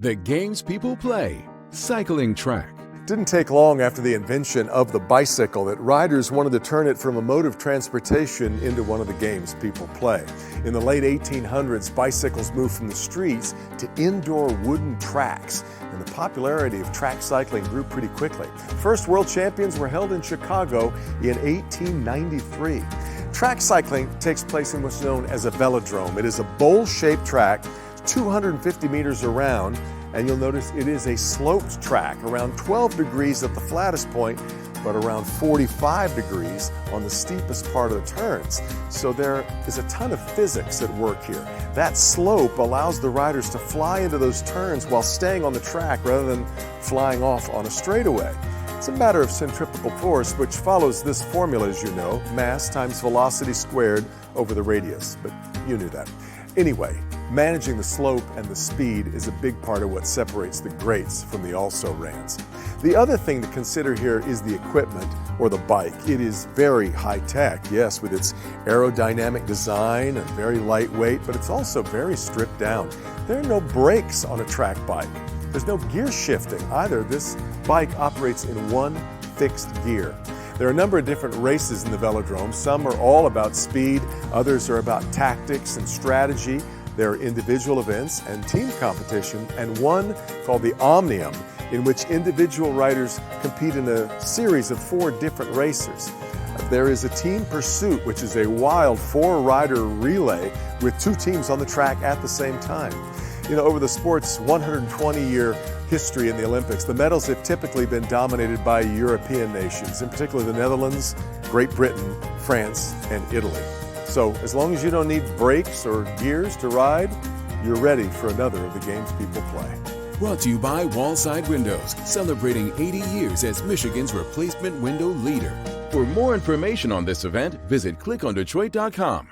The games people play. Cycling track. Didn't take long after the invention of the bicycle that riders wanted to turn it from a mode of transportation into one of the games people play. In the late 1800s, bicycles moved from the streets to indoor wooden tracks, and the popularity of track cycling grew pretty quickly. First world champions were held in Chicago in 1893. Track cycling takes place in what's known as a velodrome. It is a bowl-shaped track 250 meters around, and you'll notice it is a sloped track, around 12 degrees at the flattest point, but around 45 degrees on the steepest part of the turns. So there is a ton of physics at work here. That slope allows the riders to fly into those turns while staying on the track rather than flying off on a straightaway. It's a matter of centripetal force, which follows this formula, as you know, mass times velocity squared over the radius, but you knew that. Anyway, managing the slope and the speed is a big part of what separates the greats from the also-rans. The other thing to consider here is the equipment, or the bike. It is very high-tech, yes, with its aerodynamic design and very lightweight, but it's also very stripped down. There are no brakes on a track bike. There's no gear shifting either. This bike operates in one fixed gear. There are a number of different races in the velodrome. Some are all about speed, others are about tactics and strategy. There are individual events and team competition, and one called the Omnium, in which individual riders compete in a series of 4 different races. There is a team pursuit, which is a wild 4-rider relay with 2 teams on the track at the same time. You know, over the sport's 120-year history in the Olympics, the medals have typically been dominated by European nations, in particular the Netherlands, Great Britain, France, and Italy. So as long as you don't need brakes or gears to ride, you're ready for another of the games people play. Brought to you by Wallside Windows, celebrating 80 years as Michigan's replacement window leader. For more information on this event, visit clickondetroit.com.